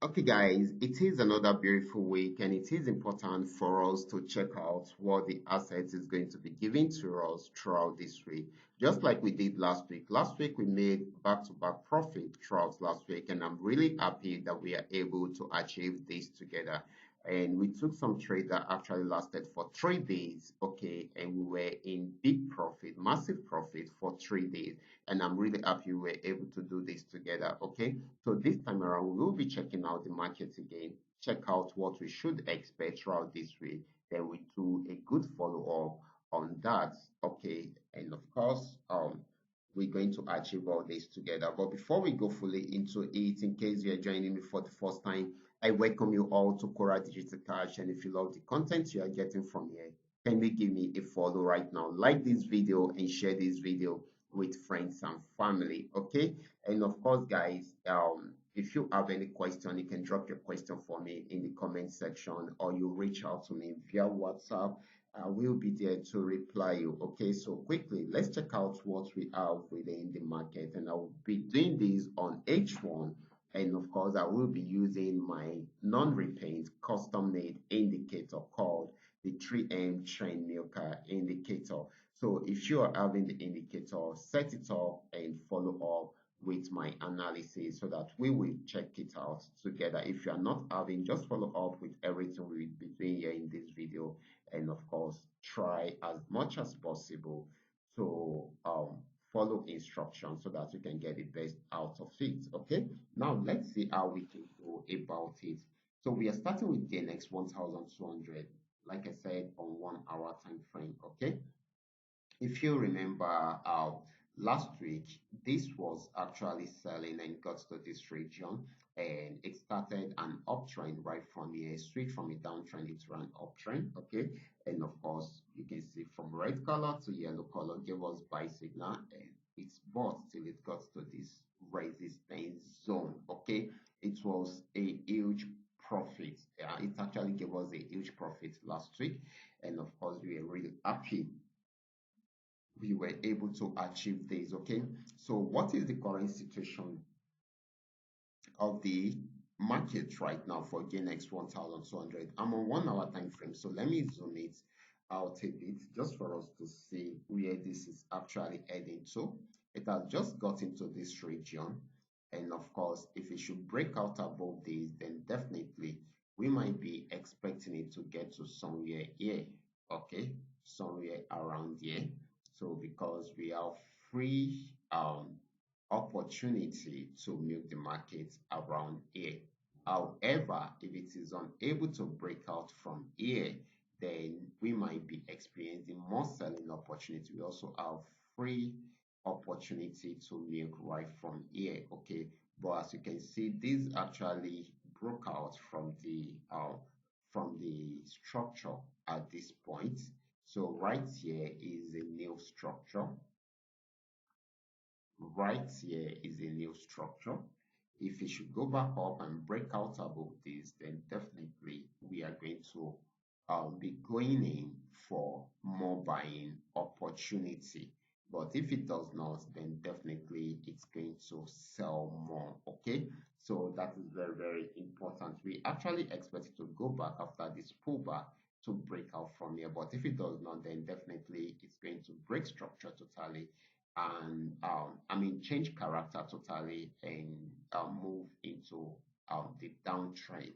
Okay, guys, it is another beautiful week, and it is important for us to check out what the asset is going to be giving to us throughout this week. Just like we did last week. Last week, we made back to back profit throughout last week, and I'm really happy that we are able to achieve this together. And we took some trades that actually lasted for 3 days, okay, and we were in big profit, massive profit for 3 days. And I'm really happy we were able to do this together, okay. So this time around, we will be checking out the market again, check out what we should expect throughout this week. Then we do a good follow up on that. Okay. And of course, we're going to achieve all this together. But before we go fully into it, in case you're joining me for the first time, I welcome you all to Qora Digital Cash. And if you love the content you are getting from here, kindly give me a follow right now. Like this video and share this video with friends and family. Okay. And of course, guys, if you have any question, you can drop your question for me in the comment section, or you reach out to me via WhatsApp. I will be there to reply you. Okay, so quickly, let's check out what we have within the market, and I will be doing this on H1. And of course, I will be using my non-repaint custom-made indicator called the 3M trend milker indicator. So if you are having the indicator, set it up and follow up with my analysis so that we will check it out together. If you are not having, just follow up with everything we will be doing here in this video, and of course try as much as possible to follow instructions so that you can get the best out of it. Okay, now let's see how we can go about it. So we are starting with the next 1200, like I said, on 1 hour time frame. Okay, if you remember, last week, this was actually selling and got to this region, and it started an uptrend right from here, switch from a downtrend into an uptrend. Okay, and of course, you can see from red color to yellow color gave us buy signal, and it's bought till it got to this resistance zone. Okay, it was a huge profit. It actually gave us a huge profit last week, and of course, we are really happy we were able to achieve this. Okay, so what is the current situation of the market right now for GNX 1200? I'm on 1 hour time frame, so let me zoom it out a bit just for us to see where this is actually heading to. It has just got into this region, and of course, if it should break out above this, then definitely we might be expecting it to get to somewhere here. Okay, somewhere around here. So because we have free opportunity to milk the market around here. However, if it is unable to break out from here, then we might be experiencing more selling opportunity. We also have free opportunity to milk right from here. Okay, but as you can see, this actually broke out from the structure at this point. So right here is a new structure. Right here is a new structure. If it should go back up and break out above this, then definitely we are going to be going in for more buying opportunity. But if it does not, then definitely it's going to sell more. Okay, so that is very, very important. We actually expect it to go back after this pullback to break out from here. But if it does not, then definitely it's going to break structure totally, and change character totally, and move into the downtrend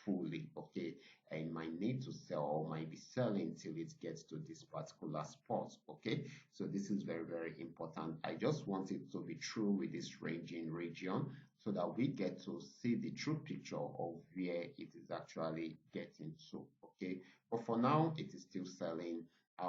fully. Okay, and might need to sell or might be selling till it gets to this particular spot. Okay, so this is very, very important. I just want it to be true with this ranging region so that we get to see the true picture of where it is actually getting to. Okay, but for now it is still selling,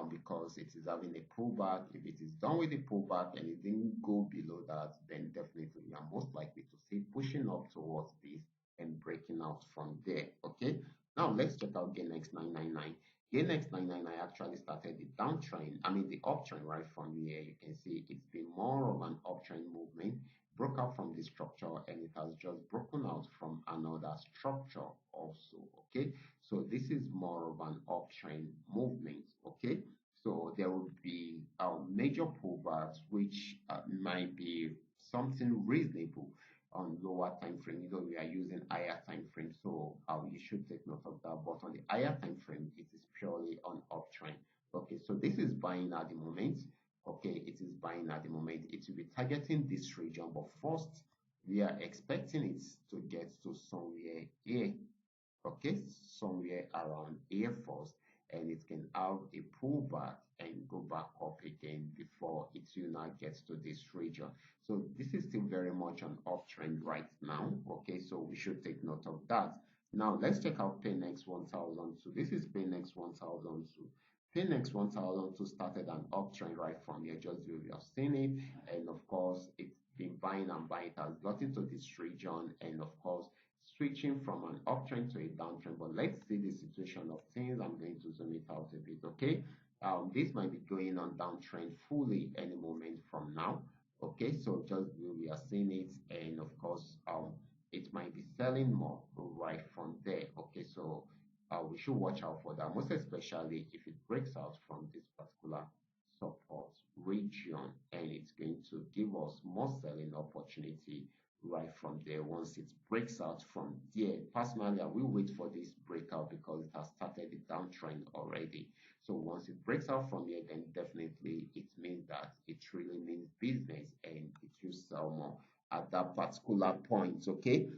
because it is having a pullback. If it is done with the pullback and it didn't go below that, then definitely we are most likely to see pushing up towards this and breaking out from there. Okay, now let's check out GNX 999. GNX 999 actually started the downtrend, the uptrend right from here. You can see it's been more of an uptrend movement, broke out from this structure, and it has just broken out from another structure also. Okay, so this is more of an uptrend movement. Okay, so there will be major pullbacks, which might be something reasonable. on lower time frame, we are using higher time frame, so you should take note of that. But on the higher time frame, it is purely on uptrend. Okay, so this is buying at the moment. Okay, it is buying at the moment. It will be targeting this region, but first we are expecting it to get to somewhere here. Okay, somewhere around here first, and it can have a pullback and go back up again before it will now get to this region. So this is still very much an uptrend right now. Okay, so we should take note of that. Now let's check out Paynex 1002. This is Paynex 1002. Paynex 1002 started an uptrend right from here, just as we have seen it, and of course it's been buying and buying. It has gotten to this region, and of course switching from an uptrend to a downtrend. But let's see the situation of things. I'm going to zoom it out a bit. Okay, this might be going on downtrend fully any moment from now. Okay, so just we are seeing it, and of course it might be selling more right from there. Okay, so we should watch out for that, most especially if it breaks out from this particular support region, and it's going to give us more selling opportunity right from there. Once it breaks out from there, personally I will wait for this breakout because it has started the downtrend already. So once it breaks out from here, then definitely it means that it really means business, and it will sell more at that particular point. Okay,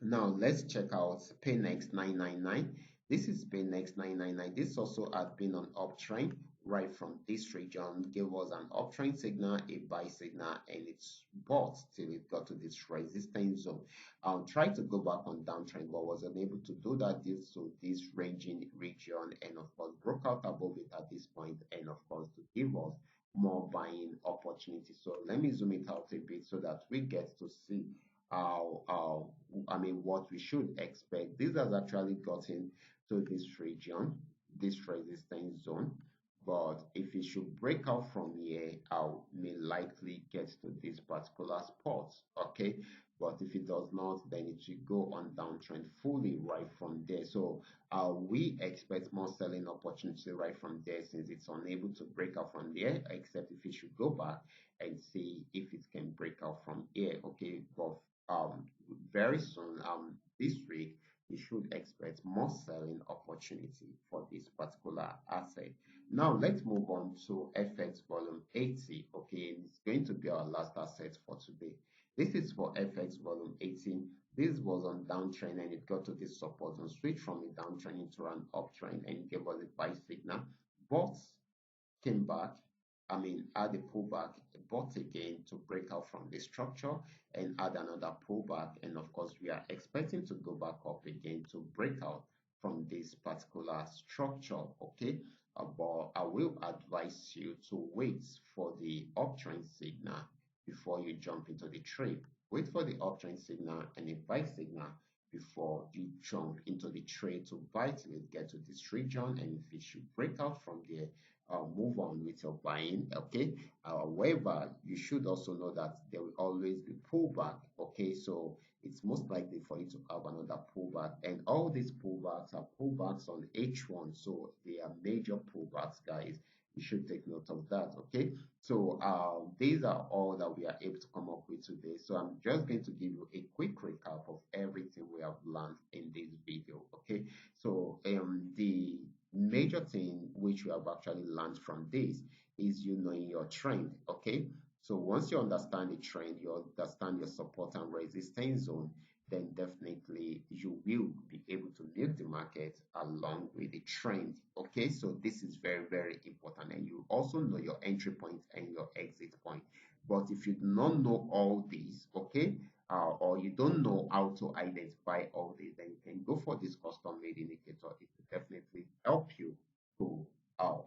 now let's check out Paynex 999. This is Paynex 999. This also had been on uptrend right from this region, gave us an uptrend signal, a buy signal, and it's bought till it got to this resistance zone. I'll try to go back on downtrend, but was unable to do that due to this ranging region, and of course broke out above it at this point, and of course to give us more buying opportunity. So let me zoom it out a bit so that we get to see how I mean what we should expect. This has actually gotten to this region, this resistance zone. But if it should break out from here, I may likely get to this particular spot. Okay. But if it does not, then it should go on downtrend fully right from there. So we expect more selling opportunity right from there, since it's unable to break out from there, except if it should go back and see if it can break out from here. Okay, but very soon, this week, you should expect more selling opportunity for this particular asset. Now let's move on to FX volume 80. Okay, it's going to be our last asset for today. This is for FX volume 18. This was on downtrend, and it got to this support and switched from a downtrend into an uptrend, and gave us a buy signal, but came back, had a pullback, bought again to break out from the structure and add another pullback. And of course, we are expecting to go back up again to break out from this particular structure. Okay, but I will advise you to wait for the uptrend signal before you jump into the trade. Wait for the uptrend signal and a buy signal before you jump into the trade to buy till it get to this region. And if it should break out from there, move on with your buying. Okay, however, you should also know that there will always be pullback. Okay, so it's most likely for you to have another pullback, and all these pullbacks are pullbacks on H1, so they are major pullbacks, guys. You should take note of that. Okay, so these are all that we are able to come up with today. So I'm just going to give you a quick recap of everything we have learned in this video. Okay, so the major thing which we have actually learned from this is you knowing your trend. Okay, so once you understand the trend, you understand your support and resistance zone, then definitely you will be able to milk the market along with the trend. Okay, so this is very, very important, and you also know your entry point and your exit point. But if you do not know all these, okay, or you don't know how to identify all these, then you can go for this custom made indicator. It will definitely help you to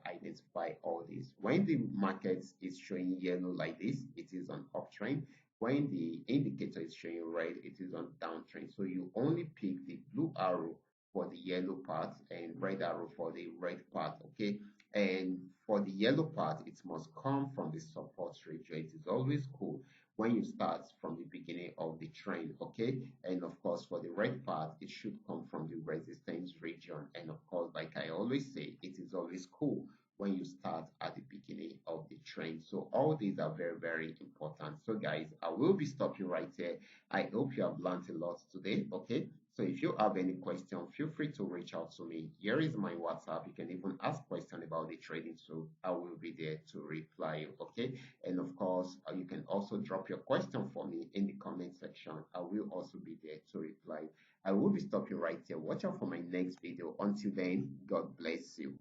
identify all these. When the market is showing yellow like this, it is on uptrend. When the indicator is showing red, it is on downtrend. So you only pick the blue arrow for the yellow part and red arrow for the red part. Okay, and for the yellow part, it must come from the support region. It is always cool when you start from the beginning of the trend. Okay, and of course for the red part, it should come from the resistance region. And of course, like I always say, it is always cool when you start at the beginning of the trend. So all these are very, very important. So guys, I will be stopping right here. I hope you have learned a lot today. Okay. So if you have any question, feel free to reach out to me. Here is my WhatsApp. You can even ask questions about the trading. So I will be there to reply you. Okay. And of course, you can also drop your question for me in the comment section. I will also be there to reply. I will be stopping right here. Watch out for my next video. Until then, God bless you.